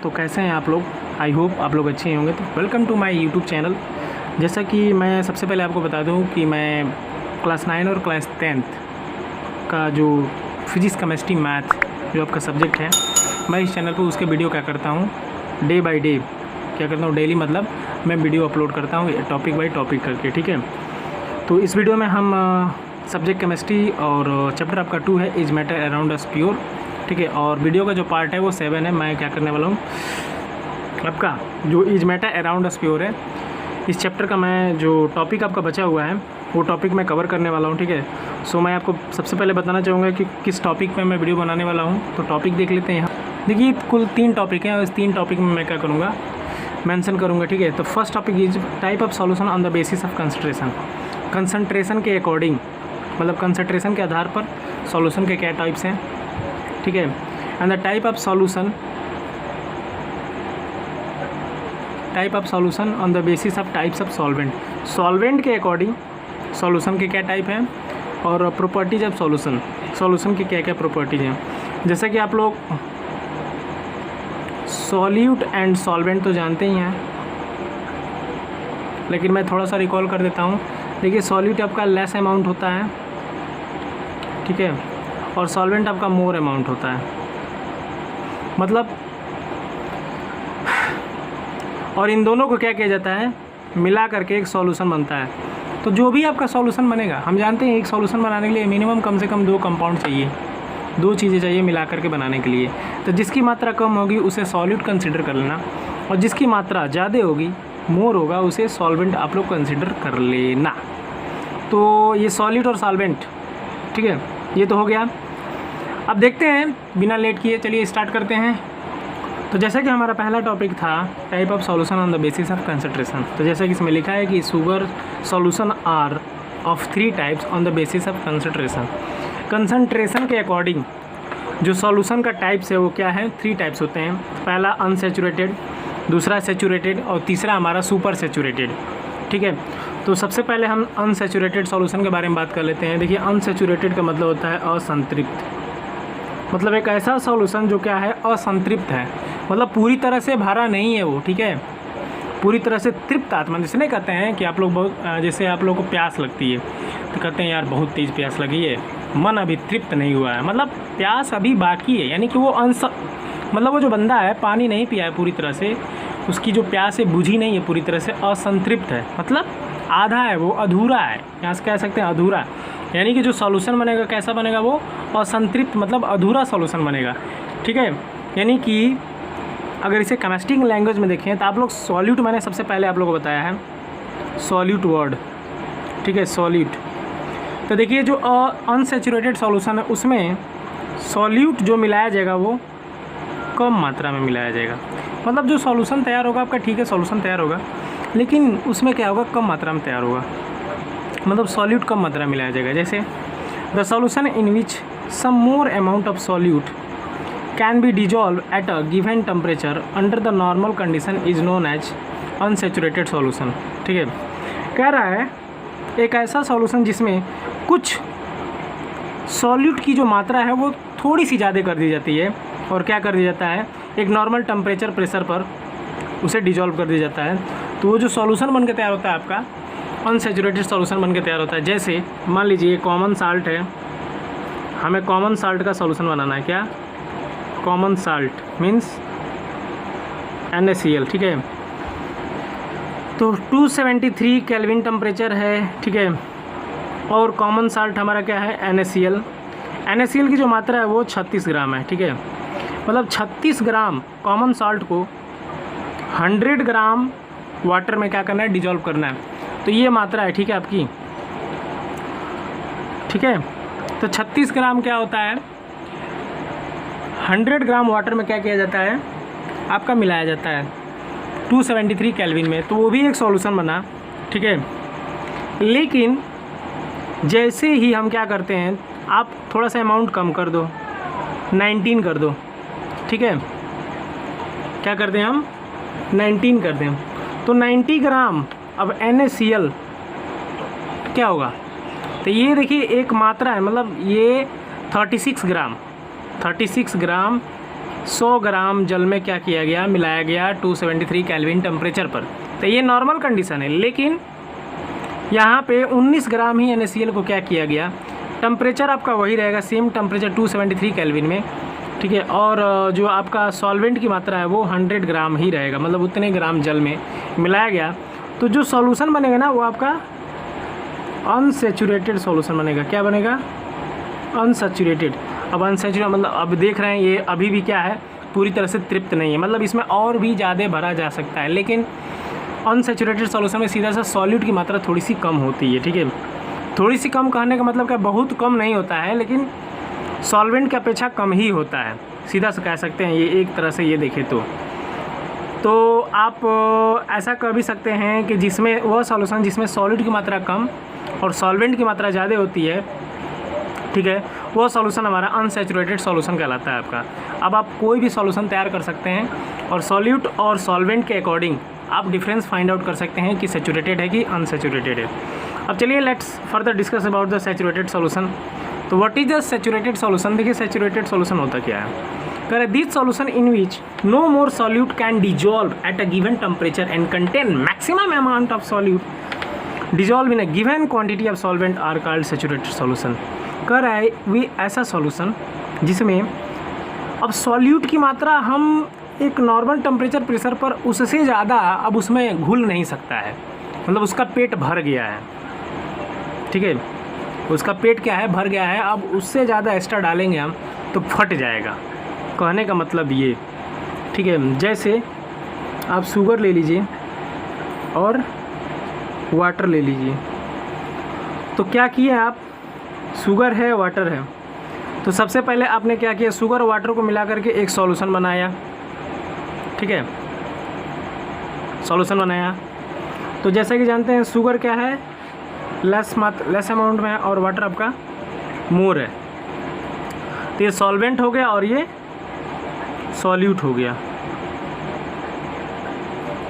तो कैसे हैं आप लोग? आई होप आप लोग अच्छे होंगे। तो welcome to my YouTube channel. जैसा कि मैं सबसे पहले आपको बता दूं कि मैं क्लास 9 और क्लास 10th का जो फिजिक्स केमिस्ट्री मैथ जो आपका सब्जेक्ट है, मैं इस चैनल पर उसके वीडियो क्या करता हूँ, डे बाय डे क्या करता हूँ, डेली मतलब मैं वीडियो अपलोड करता हूँ टॉपिक बाय टॉपिक करके, ठीक है। तो इस वीडियो में हम सब्जेक्ट केमिस्ट्री और चैप्टर आपका 2 है is matter around us pure, ठीक है। और वीडियो का जो पार्ट है वो 7 है। मैं क्या करने वाला हूँ, आपका जो is matter around us pure है, इस चैप्टर का मैं जो टॉपिक आपका बचा हुआ है वो टॉपिक मैं कवर करने वाला हूँ, ठीक है। सो मैं आपको सबसे पहले बताना चाहूँगा कि किस टॉपिक पे मैं वीडियो बनाने वाला हूँ। तो टॉपिक देख लेते हैं यहाँ। देखिए कुल 3 टॉपिक हैं और इस 3 टॉपिक में मैं क्या करूँगा, मेंशन करूँगा, ठीक है। तो first topic is type of solution on the basis of concentration. कंसंट्रेशन के अकॉर्डिंग, मतलब कंसंट्रेशन के आधार पर सॉल्यूशन के क्या टाइप्स हैं, ठीक है। And the type of solution on the basis of types of solvent. Solvent के अकॉर्डिंग सॉल्यूशन के क्या टाइप हैं और प्रॉपर्टीज ऑफ सॉल्यूशन की क्या क्या प्रॉपर्टीज हैं। जैसे कि आप लोग सॉल्यूट एंड सॉल्वेंट तो जानते ही हैं, लेकिन मैं थोड़ा सा रिकॉल कर देता हूँ। देखिए सॉल्यूट आपका लेस अमाउंट होता है, ठीक है, और सॉल्वेंट आपका मोर अमाउंट होता है, मतलब और इन दोनों को क्या किया जाता है, मिला करके एक सॉल्यूशन बनता है। तो जो भी आपका सॉल्यूशन बनेगा, हम जानते हैं एक सॉल्यूशन बनाने के लिए मिनिमम कम से कम 2 कंपाउंड चाहिए, 2 चीज़ें चाहिए मिला करके बनाने के लिए। तो जिसकी मात्रा कम होगी उसे सॉल्यूट कंसिडर कर लेना, और जिसकी मात्रा ज़्यादा होगी, मोर होगा, उसे सॉल्वेंट आप लोग कंसिडर कर लेना। तो ये सॉल्यूट और सॉल्वेंट, ठीक है, ये तो हो गया। अब देखते हैं बिना लेट किए, चलिए स्टार्ट करते हैं। तो जैसा कि हमारा पहला टॉपिक था type of solution on the basis of concentration. तो जैसा कि इसमें लिखा है कि sugar solution are of 3 types on the basis of concentration. कंसंट्रेशन के अकॉर्डिंग जो सॉल्यूशन का टाइप्स है वो क्या है, 3 टाइप्स होते हैं। पहला अनसैचुरेटेड, दूसरा सैचुरेटेड और तीसरा हमारा सुपर सैचुरेटेड, ठीक है। तो सबसे पहले हम अनसैचुरेटेड सॉल्यूशन के बारे में बात कर लेते हैं। देखिए अनसैचुरेटेड का मतलब होता है असंतृप्त, मतलब एक ऐसा सॉल्यूशन जो क्या है, असंतृप्त है, मतलब पूरी तरह से भरा नहीं है वो, ठीक है, पूरी तरह से तृप्त आत्मा। जैसे नहीं कहते हैं कि आप लोग बहुत, जैसे आप लोगों को प्यास लगती है तो कहते हैं यार बहुत तेज़ प्यास लगी है, मन अभी तृप्त नहीं हुआ है, मतलब प्यास अभी बाकी है, यानी कि वो मतलब वो जो बंदा है पानी नहीं पिया है पूरी तरह से, उसकी जो प्यास है बुझी नहीं है पूरी तरह से, असंतृप्त है, मतलब आधा है, वो अधूरा है, यहाँ से कह सकते हैं अधूरा। यानी कि जो सॉल्यूशन बनेगा कैसा बनेगा, वो असंतृप्त मतलब अधूरा सॉल्यूशन बनेगा, ठीक है। यानी कि अगर इसे केमिस्ट्री लैंग्वेज में देखें तो आप लोग सॉल्यूट, मैंने सबसे पहले आप लोगों को बताया है सॉल्यूट वर्ड, ठीक है, सॉल्यूट। तो देखिए जो अनसैचुरेटेड सॉल्यूशन है उसमें सॉल्यूट जो मिलाया जाएगा वो कम मात्रा में मिलाया जाएगा, मतलब जो सॉल्यूशन तैयार होगा आपका, ठीक है, सॉल्यूशन तैयार होगा, लेकिन उसमें क्या होगा, कम मात्रा में तैयार होगा, मतलब सॉल्यूट कम मात्रा में मिलाया जाएगा। जैसे the solution in which some more amount of solute can be dissolve at a given temperature under the normal condition is known as unsaturated solution, ठीक है। कह रहा है एक ऐसा सॉल्यूशन जिसमें कुछ सॉल्यूट की जो मात्रा है वो थोड़ी सी ज़्यादा कर दी जाती है, और क्या कर दिया जाता है, एक नॉर्मल टेम्परेचर प्रेशर पर उसे डिजॉल्व कर दिया जाता है। तो वो जो सॉल्यूशन बन के तैयार होता है आपका, अनसैचुरेटेड सॉल्यूशन बन के तैयार होता है। जैसे मान लीजिए कॉमन साल्ट है, हमें कॉमन साल्ट का सॉल्यूशन बनाना है, क्या, कॉमन साल्ट मीन्स NaCl, ठीक है। तो 273 केल्विन टेम्परेचर है, ठीक है, और कॉमन साल्ट हमारा क्या है, NaCl। NaCl की जो मात्रा है वो 36 ग्राम है, ठीक है, मतलब 36 ग्राम कॉमन साल्ट को 100 ग्राम वाटर में क्या करना है, डिजॉल्व करना है। तो ये मात्रा है, ठीक है, आपकी, ठीक है। तो 36 ग्राम क्या होता है, 100 ग्राम वाटर में क्या किया जाता है, आपका मिलाया जाता है 273 केल्विन में, तो वो भी एक सॉल्यूशन बना, ठीक है। लेकिन जैसे ही हम क्या करते हैं, आप थोड़ा सा अमाउंट कम कर दो, 19 कर दो, ठीक है, क्या करते हैं हम, 19 कर दें, तो 90 ग्राम अब NaCl क्या होगा। तो ये देखिए एक मात्रा है, मतलब ये 36 ग्राम 100 ग्राम जल में क्या किया गया, मिलाया गया 273 केल्विन टेम्परेचर पर। तो ये नॉर्मल कंडीशन है, लेकिन यहाँ पे 19 ग्राम ही NaCl को क्या किया गया, टेम्परेचर आपका वही रहेगा, सेम टेम्परेचर 273 केल्विन में, ठीक है। और जो आपका सॉल्वेंट की मात्रा है वो 100 ग्राम ही रहेगा, मतलब उतने ग्राम जल में मिलाया गया। तो जो सॉल्यूशन बनेगा ना वो आपका अनसैचुरेटेड सॉल्यूशन बनेगा। क्या बनेगा, अनसैचुरेटेड। अब अनसैचुरेटेड मतलब अब देख रहे हैं ये अभी भी क्या है, पूरी तरह से तृप्त नहीं है, मतलब इसमें और भी ज़्यादा भरा जा सकता है, लेकिन अनसैचुरेटेड सॉल्यूशन में सीधा सा सॉल्यूट की मात्रा थोड़ी सी कम होती है, ठीक है। थोड़ी सी कम कहने का मतलब क्या, बहुत कम नहीं होता है, लेकिन सॉल्वेंट की अपेक्षा कम ही होता है, सीधा से कह सकते हैं ये एक तरह से ये देखें तो आप ऐसा कह भी सकते हैं कि जिसमें वह सॉल्यूशन जिसमें सॉल्यूट की मात्रा कम और सॉल्वेंट की मात्रा ज़्यादा होती है, ठीक है, वो सॉल्यूशन हमारा अनसैचुरेटेड सॉल्यूशन कहलाता है आपका। अब आप कोई भी सॉल्यूशन तैयार कर सकते हैं और सॉल्यूट और सॉल्वेंट के अकॉर्डिंग आप डिफरेंस फाइंड आउट कर सकते हैं कि सैचुरेटेड है कि अनसैचुरेटेड है। अब चलिए let's further discuss about the saturated solution. तो what is the saturated solution, देखिए सैचुरेटेड सॉल्यूशन होता क्या है। कह रहे this solution in which no more solute can dissolve at a given temperature and contain maximum amount of solute dissolve in a given quantity of solvent are called saturated solution. कह रहा है we ऐसा solution जिसमें अब solute की मात्रा हम एक नॉर्मल टेम्परेचर प्रेशर पर उससे ज़्यादा अब उसमें घुल नहीं सकता है, मतलब उसका पेट भर गया है, ठीक है, उसका पेट क्या है, भर गया है। अब उससे ज़्यादा एक्स्ट्रा डालेंगे हम तो फट जाएगा, कहने का मतलब ये, ठीक है। जैसे आप शुगर ले लीजिए और वाटर ले लीजिए, तो क्या किए आप, शुगर है वाटर है, तो सबसे पहले आपने क्या किया, शुगर और वाटर को मिला करके एक सॉल्यूशन बनाया, ठीक है, सॉल्यूशन बनाया। तो जैसा कि जानते हैं शुगर क्या है, लेस अमाउंट में है और वाटर आपका मोर है, तो ये सॉल्वेंट हो गया और ये सॉल्यूट हो गया।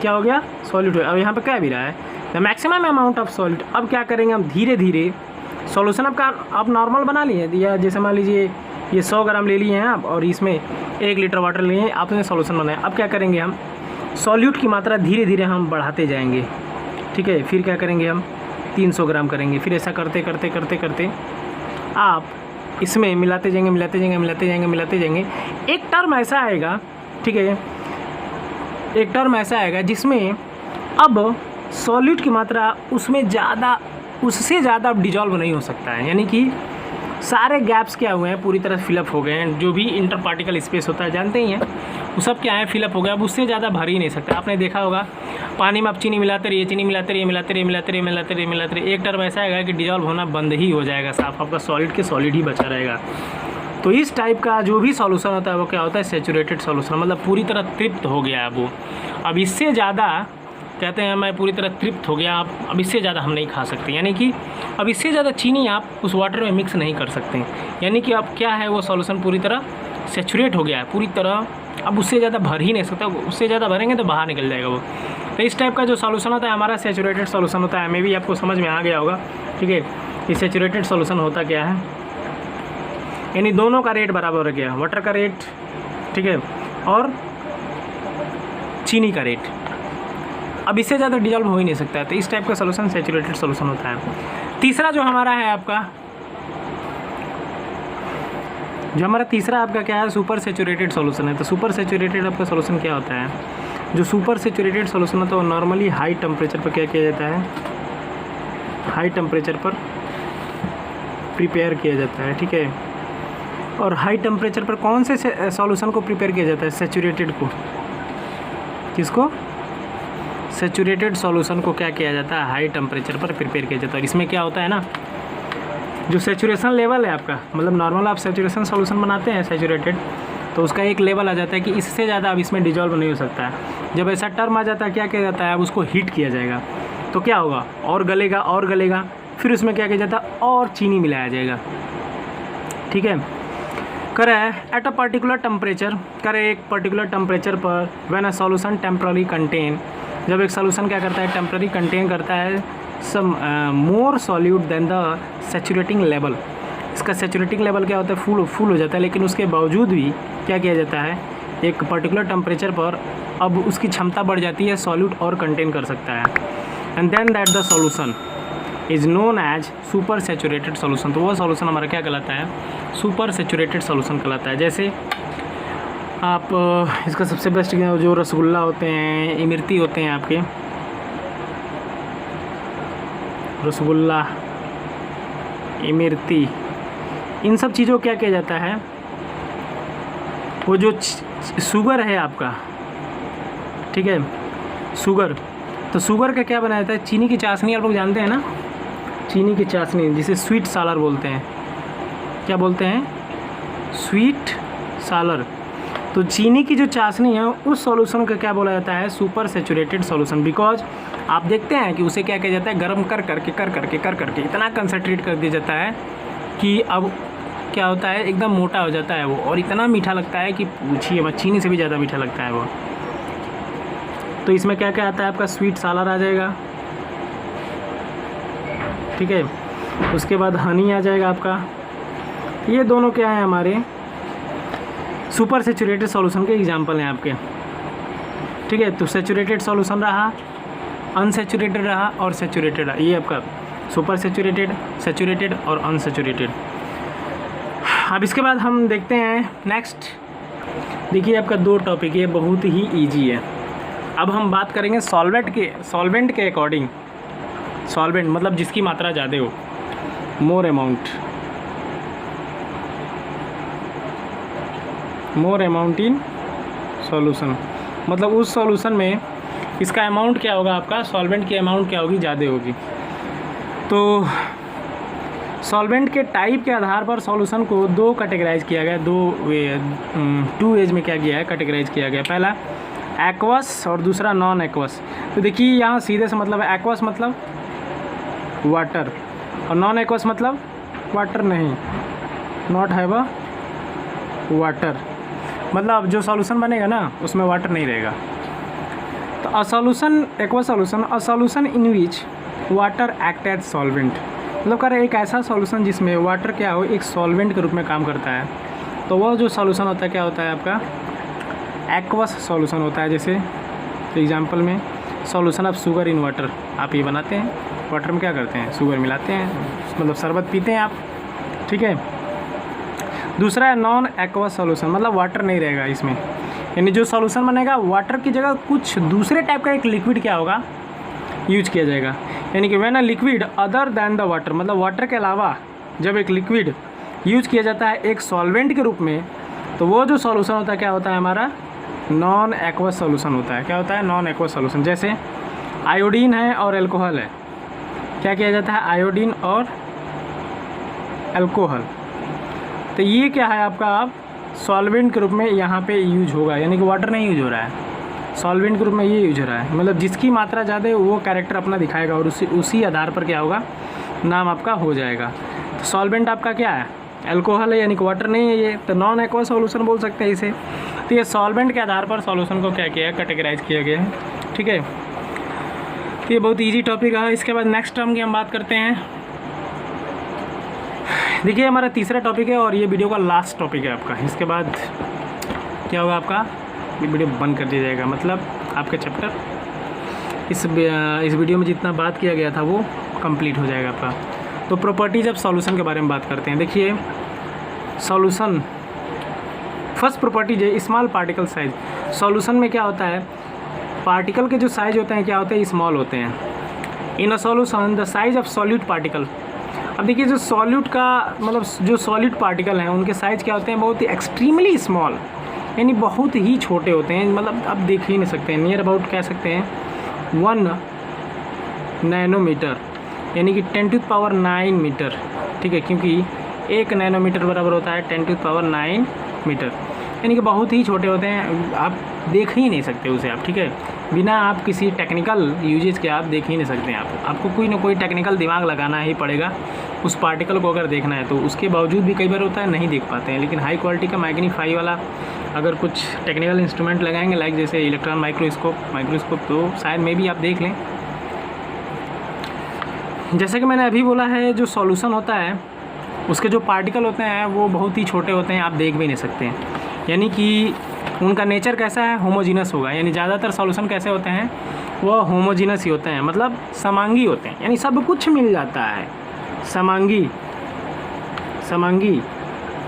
क्या हो गया, सॉल्यूट हो गया। अब यहाँ पे क्या भी रहा है, the maximum amount of solute. अब क्या करेंगे हम, धीरे धीरे सॉल्यूशन आपका आप नॉर्मल बना लिए, या जैसे मान लीजिए ये 100 ग्राम ले लिए हैं आप और इसमें 1 लीटर वाटर लिए, आपने सॉल्यूशन बनाया। अब क्या करेंगे हम, सॉल्यूट की मात्रा धीरे धीरे हम बढ़ाते जाएंगे, ठीक है। फिर क्या करेंगे हम 300 ग्राम करेंगे, फिर ऐसा करते करते करते करते आप इसमें मिलाते जाएंगे मिलाते जाएंगे मिलाते जाएंगे मिलाते जाएंगे। एक टर्म ऐसा आएगा, ठीक है, एक टर्म ऐसा आएगा जिसमें अब सॉल्यूट की मात्रा उसमें ज़्यादा, उससे ज़्यादा अब डिजॉल्व नहीं हो सकता है, यानी कि सारे गैप्स क्या हुए हैं, पूरी तरह फिलअप हो गए हैं। जो भी इंटर पार्टिकल स्पेस होता है जानते ही हैं, वो सब क्या है, फिलअप हो गया। अब उससे ज़्यादा भर ही नहीं सकता। आपने देखा होगा पानी में आप चीनी मिलाते रहिए, चीनी मिलाते रहिए, मिलाते रहिए, मिलाते रहिए, मिलाते रहिए, मिलाते रहिए, एक टर्म ऐसा आएगा कि डिजॉल्व होना बंद ही हो जाएगा, साफ आपका सॉलिड के सॉलिड ही बचा रहेगा। तो इस टाइप का जो भी सॉल्यूशन होता है वो क्या होता है, सैचुरेटेड सॉल्यूशन, मतलब पूरी तरह तृप्त हो गया है वो। अब इससे ज़्यादा कहते हैं मैं पूरी तरह तृप्त हो गया, आप अब इससे ज़्यादा हम नहीं खा सकते, यानी कि अब इससे ज़्यादा चीनी आप उस वाटर में मिक्स नहीं कर सकते, यानी कि अब क्या है, वो सॉल्यूशन पूरी तरह सैचुरेट हो गया है पूरी तरह, अब उससे ज़्यादा भर ही नहीं सकता, उससे ज़्यादा भरेंगे तो बाहर निकल जाएगा वो। तो इस टाइप का जो सॉल्यूशन होता है हमारा सैचुरेटेड सॉल्यूशन होता है। मे भी आपको समझ में आ गया होगा, ठीक है। ये सैचुरेटेड सॉल्यूशन होता क्या है, यानी दोनों का रेट बराबर हो गया, वाटर का रेट, ठीक है, और चीनी का रेट, अब इससे ज़्यादा डिजॉल्व हो ही नहीं सकता है। तो इस टाइप का सॉल्यूशन सैचुरेटेड सॉल्यूशन होता है। तीसरा जो हमारा है आपका, जो हमारा तीसरा आपका क्या है, सुपर सैचुरेटेड सॉल्यूशन है। तो सुपर सैचुरेटेड आपका सॉल्यूशन क्या होता है, जो सुपर सैचुरेटेड सॉल्यूशन होता है वो नॉर्मली हाई टेम्परेचर पर क्या किया जाता है, हाई टेम्परेचर पर प्रिपेयर किया जाता है, ठीक है। और हाई टेम्परेचर पर कौन से सॉल्यूशन को प्रिपेयर किया जाता है, सैचुरेटेड को, किसको, सैचुरेटेड सॉल्यूशन को क्या किया जाता है, हाई टेम्परेचर पर प्रिपेयर किया जाता है। इसमें क्या होता है ना, जो सैचुरेशन लेवल है आपका, मतलब नॉर्मल आप सैचुरेशन सॉल्यूशन बनाते हैं सैचुरेटेड, तो उसका एक लेवल आ जाता है कि इससे ज़्यादा अब इसमें डिजॉल्व नहीं हो सकता है। जब ऐसा टर्म आ जाता है क्या किया जाता है, अब उसको हीट किया जाएगा, तो क्या होगा, और गलेगा और गलेगा, फिर उसमें क्या किया जाता है, और चीनी मिलाया जाएगा, ठीक है। करे एट अ पर्टिकुलर टेम्परेचर, करे एक पर्टिकुलर टेम्परेचर पर when a solution temporary contain, जब एक सॉल्यूशन क्या करता है, टेम्पररी कंटेन करता है some more solute than the saturating level. इसका सैचुरेटिंग लेवल क्या होता है, फुल हो जाता है, लेकिन उसके बावजूद भी क्या किया जाता है, एक पर्टिकुलर टेम्परेचर पर अब उसकी क्षमता बढ़ जाती है, सॉल्यूट और कंटेन कर सकता है। And then that the solution is known as super saturated solution. तो वो सॉल्यूशन हमारा क्या कहलाता है? सुपर सेचुरेटेड सॉल्यूशन कहलाता है। जैसे आप इसका सबसे बेस्ट जो रसगुल्ला होते हैं, इमरती होते हैं आपके, रसगुल्ला, इमरती, इन सब चीज़ों को क्या किया जाता है? वो जो शुगर है आपका, ठीक है, शुगर, तो शुगर का क्या बनाया जाता है? चीनी की चाशनी आप लोग जानते हैं ना, चीनी की चाशनी जिसे स्वीट सालर बोलते हैं। क्या बोलते हैं? स्वीट सालर। तो चीनी की जो चाशनी है उस सॉल्यूशन को क्या बोला जाता है? Super saturated solution. बिकॉज आप देखते हैं कि उसे क्या किया जाता है? गर्म कर करके इतना कंसनट्रेट कर दिया जाता है कि अब क्या होता है? एकदम मोटा हो जाता है वो, और इतना मीठा लगता है कि पूछिए मत, चीनी से भी ज़्यादा मीठा लगता है वो। तो इसमें क्या क्या आता है? आपका स्वीट सालर आ जाएगा, ठीक है, उसके बाद हनी आ जाएगा आपका। ये दोनों क्या है? हमारे सुपर सेचुरेटेड सॉल्यूशन के एग्जांपल हैं आपके, ठीक है। तो सेचुरेटेड सॉल्यूशन रहा, अनसेचुरेटेड रहा और सेचुरेटेड रहा। ये आपका सुपर सेचुरेटेड, सेचुरेटेड और अनसेचुरेटेड। अब इसके बाद हम देखते हैं नेक्स्ट। देखिए आपका 2 टॉपिक है, बहुत ही ईजी है। अब हम बात करेंगे सॉल्वेंट के अकॉर्डिंग। सॉल्वेंट मतलब जिसकी मात्रा ज़्यादा हो, मोर अमाउंट इन सॉल्यूशन, मतलब उस सॉल्यूशन में इसका अमाउंट क्या होगा? आपका सॉल्वेंट की अमाउंट क्या होगी? ज़्यादा होगी। तो सॉल्वेंट के टाइप के आधार पर सॉल्यूशन को 2 कैटेगराइज किया गया, 2 वेज में क्या किया है? कैटेगराइज किया गया। पहला एक्वस और दूसरा नॉन एक्वस। तो देखिए यहाँ सीधे से मतलब है, एक्वस मतलब वाटर और नॉन एक्वस मतलब वाटर नहीं, नॉट हैव अ वाटर, मतलब जो सॉल्यूशन बनेगा ना उसमें वाटर नहीं रहेगा। तो a solution, aqua solution, a solution in which water act as solvent, मतलब कर एक ऐसा सॉल्यूशन जिसमें वाटर क्या हो? एक सॉल्वेंट के रूप में काम करता है। तो वह जो सॉल्यूशन होता है क्या होता है? आपका एक्वस सॉल्यूशन होता है। जैसे एग्जांपल में solution of sugar in water, आप ये बनाते हैं, वाटर में क्या करते हैं? शुगर मिलाते हैं, मतलब शरबत पीते हैं आप, ठीक है। दूसरा है नॉन एक्वस सॉल्यूशन, मतलब वाटर नहीं रहेगा इसमें, यानी जो सॉल्यूशन बनेगा वाटर की जगह कुछ दूसरे टाइप का एक लिक्विड क्या होगा? यूज किया जाएगा। यानी कि when a liquid other than the water, मतलब वाटर के अलावा जब एक लिक्विड यूज किया जाता है एक सॉल्वेंट के रूप में, तो वो जो सॉल्यूशन होता है क्या होता है? हमारा नॉन एक्वस सॉल्यूशन होता है। क्या होता है? Non aqueous solution. जैसे आयोडीन है और एल्कोहल है, क्या किया जाता है? आयोडीन और एल्कोहल, तो ये क्या है आपका? आप सॉल्वेंट के रूप में यहाँ पे यूज होगा, यानी कि वाटर नहीं यूज हो रहा है, सॉल्वेंट के रूप में ये यूज हो रहा है। मतलब जिसकी मात्रा ज़्यादा है वो कैरेक्टर अपना दिखाएगा और उसी आधार पर क्या होगा? नाम आपका हो जाएगा। तो सॉल्वेंट आपका क्या है? एल्कोहल है, यानी कि वाटर नहीं है ये, तो नॉन एक्वा सॉल्यूशन बोल सकते हैं इसे। तो ये सॉल्वेंट के आधार पर सॉल्यूशन को क्या किया है? कैटेगराइज किया गया है, ठीक है। तो ये बहुत ईजी टॉपिक है। इसके बाद नेक्स्ट टर्म की हम बात करते हैं। देखिए हमारा तीसरा टॉपिक है और ये वीडियो का लास्ट टॉपिक है आपका। इसके बाद क्या होगा? आपका ये वीडियो बंद कर दिया जाएगा, मतलब आपका चैप्टर इस वीडियो में जितना बात किया गया था वो कंप्लीट हो जाएगा आपका। तो प्रॉपर्टीज ऑफ सॉल्यूशन के बारे में बात करते हैं। देखिए सॉल्यूशन, फर्स्ट प्रॉपर्टीज है स्मॉल पार्टिकल साइज। सॉल्यूशन में क्या होता है? पार्टिकल के जो साइज होते हैं क्या होते हैं? स्मॉल होते हैं। In a solution the size of solute particle. अब देखिए जो सॉल्यूट का मतलब जो सॉलिड पार्टिकल हैं उनके साइज़ क्या होते हैं? बहुत ही एक्सट्रीमली स्मॉल, यानी बहुत ही छोटे होते हैं, मतलब आप देख ही नहीं सकते हैं। नियर अबाउट कह सकते हैं 1 नैनोमीटर, यानी कि 10⁹ मीटर, ठीक है, क्योंकि 1 नैनोमीटर बराबर होता है 10⁹ मीटर, यानी कि बहुत ही छोटे होते हैं, आप देख ही नहीं सकते उसे आप, ठीक है। बिना आप किसी टेक्निकल यूजेज के आप देख ही नहीं सकते हैं। आपको कोई ना कोई टेक्निकल दिमाग लगाना ही पड़ेगा उस पार्टिकल को अगर देखना है तो। उसके बावजूद भी कई बार होता है नहीं देख पाते हैं, लेकिन हाई क्वालिटी का मैग्नीफाई वाला अगर कुछ टेक्निकल इंस्ट्रूमेंट लगाएंगे लाइक जैसे इलेक्ट्रॉन माइक्रोस्कोप तो शायद मे भी आप देख लें। जैसे कि मैंने अभी बोला है जो सॉल्यूशन होता है उसके जो पार्टिकल होते हैं वो बहुत ही छोटे होते हैं, आप देख भी नहीं सकते हैं। यानी कि उनका नेचर कैसा है, होमोजीनस होगा। यानी ज़्यादातर सॉल्यूशन कैसे होते हैं, वो होमोजीनस ही होते हैं, मतलब समांगी होते हैं, यानी सब कुछ मिल जाता है। समांगी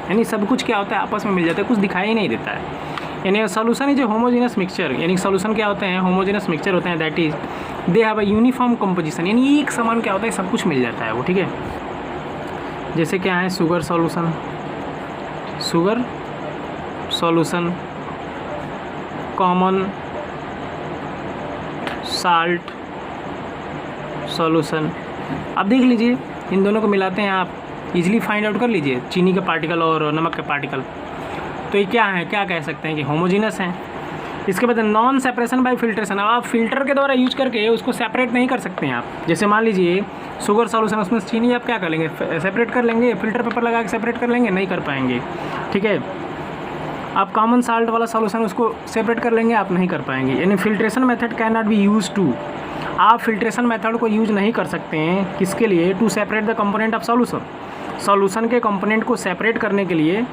यानी सब कुछ क्या होता है, आपस में मिल जाता है, कुछ दिखाई ही नहीं देता है। यानी solution is a homogeneous mixture, यानी सॉल्यूशन क्या होते हैं, होमोजीनस मिक्सचर होते हैं। That is they have a uniform composition, यानी एक समान क्या होता है, सब कुछ मिल जाता है वो, ठीक है। जैसे क्या है, sugar solution, common salt solution. अब देख लीजिए, इन दोनों को मिलाते हैं, आप इजीली फाइंड आउट कर लीजिए, चीनी का पार्टिकल और नमक का पार्टिकल। तो ये क्या है, क्या कह सकते हैं कि होमोजीनस हैं। इसके बाद नॉन सेपरेशन बाय फिल्ट्रेशन, अब आप फिल्टर के द्वारा यूज करके उसको सेपरेट नहीं कर सकते हैं आप। जैसे मान लीजिए शुगर सॉल्यूशन, उसमें चीनी आप क्या कर लेंगे, सेपरेट कर लेंगे, फिल्टर पेपर लगा के सेपरेट कर लेंगे, नहीं कर पाएंगे, ठीक है। आप कॉमन साल्ट वाला सॉल्यूशन उसको सेपरेट कर लेंगे, आप नहीं कर पाएंगे। यानी filtration method can not be use to, आप फिल्ट्रेशन मेथड को यूज नहीं कर सकते हैं, किसके लिए, to separate the component of solution के कंपोनेंट को सेपरेट करने के लिए।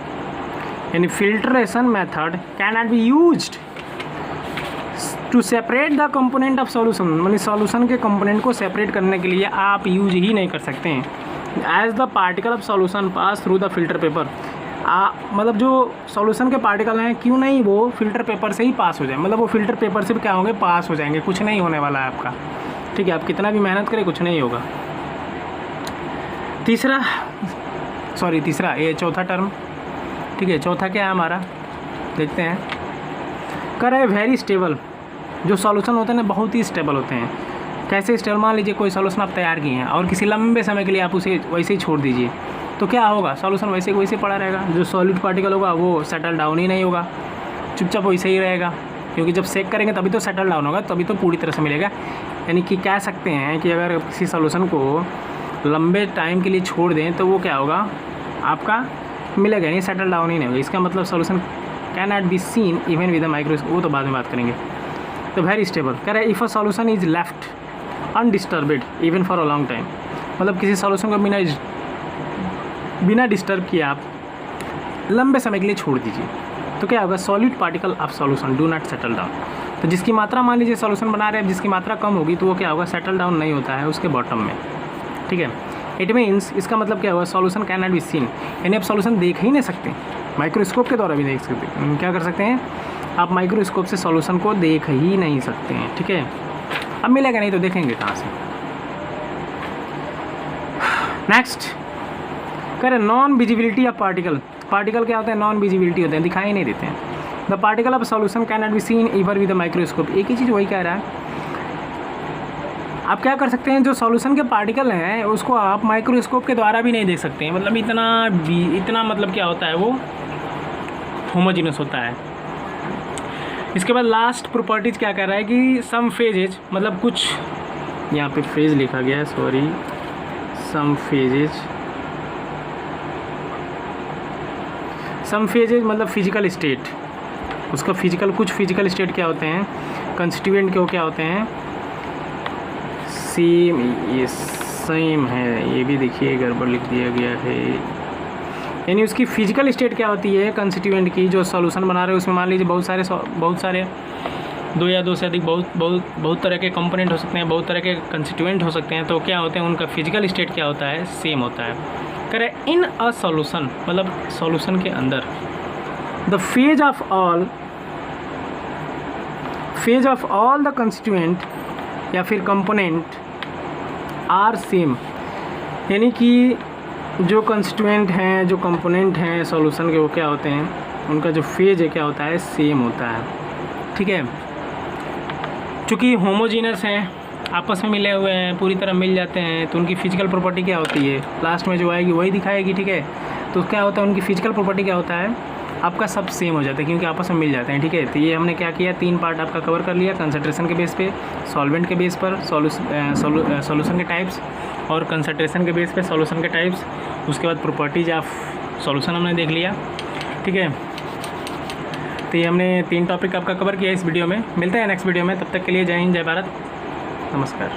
यानी filtration method can not be used to separate the component of solution, मतलब सॉल्यूशन के कंपोनेंट को सेपरेट करने के लिए आप यूज ही नहीं कर सकते हैं। As the particle of solution pass through the filter paper, मतलब जो सॉल्यूशन के पार्टिकल हैं, क्यों नहीं वो फिल्टर पेपर से ही पास हो जाए, मतलब वो फिल्टर पेपर से भी क्या होंगे, पास हो जाएंगे, कुछ नहीं होने वाला है आपका, ठीक है। आप कितना भी मेहनत करें कुछ नहीं होगा। तीसरा ये चौथा टर्म, ठीक है। चौथा क्या है हमारा, देखते हैं। कर है वेरी स्टेबल, जो सॉल्यूशन होते हैं ना बहुत ही स्टेबल होते हैं। कैसे स्टेबल, मान लीजिए कोई सॉल्यूशन आप तैयार किए हैं और किसी लंबे समय के लिए आप उसे वैसे ही छोड़ दीजिए, तो क्या होगा, सॉल्यूशन वैसे पड़ा रहेगा। जो सॉलिड पार्टिकल होगा वो सेटल डाउन ही नहीं होगा, चुपचाप वैसे ही रहेगा, क्योंकि जब सेक करेंगे तभी तो सेटल डाउन होगा, तभी तो पूरी तरह से मिलेगा। यानी कि कह सकते हैं कि अगर किसी सॉल्यूशन को लंबे टाइम के लिए छोड़ दें तो वो क्या होगा, आपका मिलेगा नहीं, सेटल डाउन ही नहीं होगा। इसका मतलब solution can not be seen even with a microscope, वो तो बाद में बात करेंगे। तो वेरी स्टेबल कह रहे, if a solution is left undisturbed even for a long time, मतलब किसी सॉल्यूशन को बिना डिस्टर्ब किए आप लंबे समय के लिए छोड़ दीजिए, तो क्या होगा, solid particle of solution do not settle down. तो जिसकी मात्रा, मान लीजिए सॉल्यूशन बना रहे हैं, जिसकी मात्रा कम होगी तो वो क्या होगा, सेटल डाउन नहीं होता है उसके बॉटम में, ठीक है। इट मीन्स, इसका मतलब क्या हुआ, solution can not be seen, यानी आप सॉल्यूशन देख ही नहीं सकते, माइक्रोस्कोप के द्वारा भी देख सकते। क्या कर सकते हैं आप, माइक्रोस्कोप से सॉल्यूशन को देख ही नहीं सकते हैं, ठीक है। अब मिलेगा नहीं तो देखेंगे कहाँ से। नेक्स्ट करें, नॉन विजिबिलिटी ऑफ पार्टिकल क्या होता है, नॉन विजिबिलिटी होते हैं, दिखाई नहीं देते हैं। The particle of solution can not be seen इवर with the microscope, एक ही चीज़ वही कह रहा है। आप क्या कर सकते हैं, जो सॉल्यूशन के पार्टिकल हैं उसको आप माइक्रोस्कोप के द्वारा भी नहीं देख सकते हैं, मतलब इतना मतलब क्या होता है, वो होमोजीनस होता है। इसके बाद लास्ट प्रॉपर्टीज़ क्या कह रहा है कि सम फेजेज, मतलब कुछ यहाँ पे फेज लिखा गया है, सॉरी, सम फेजेज मतलब फिजिकल स्टेट, उसका कुछ फिजिकल स्टेट क्या होते हैं, कंस्टिट्यूएंट के वो क्या होते हैं, सेम है, ये भी देखिए गड़बड़ लिख दिया गया है। यानी उसकी फिजिकल स्टेट क्या होती है, कंस्टिट्यूएंट की, जो सॉल्यूशन बना रहे हैं उसमें मान लीजिए बहुत सारे दो या दो से अधिक बहुत तरह के कंपोनेंट हो सकते हैं, बहुत तरह के कंस्टिट्यूएंट हो सकते हैं, तो क्या होते हैं, उनका फिजिकल स्टेट क्या होता है, सेम होता है। करें, इन अ सॉल्यूशन, मतलब सॉल्यूशन के अंदर, the phase of all the constituent या फिर कंपोनेंट आर सेम, यानी कि जो कंस्टिट्यूएंट हैं, जो कंपोनेंट हैं सॉल्यूशन के, वो क्या होते हैं, उनका जो फेज है क्या होता है, सेम होता है, ठीक है। चूँकि होमोजीनस हैं, आपस में मिले हुए हैं, पूरी तरह मिल जाते हैं, तो उनकी फिजिकल प्रॉपर्टी क्या होती है, लास्ट में जो आएगी वही दिखाएगी, ठीक है। तो क्या होता है, उनकी फिजिकल प्रॉपर्टी क्या होता है, आपका सब सेम हो जाता है, क्योंकि आपस में मिल जाते हैं, ठीक है। तो ये हमने क्या किया, 3 पार्ट आपका कवर कर लिया, कंसंट्रेशन के बेस पे, सॉल्वेंट के बेस पर सॉल्यूशन के टाइप्स, और कंसंट्रेशन के बेस पे सॉल्यूशन के टाइप्स, उसके बाद प्रॉपर्टीज ऑफ सॉल्यूशन हमने देख लिया, ठीक है। तो ये हमने 3 टॉपिक आपका कवर किया इस वीडियो में। मिलते हैं नेक्स्ट वीडियो में, तब तक के लिए जय हिंद, जय भारत, नमस्कार।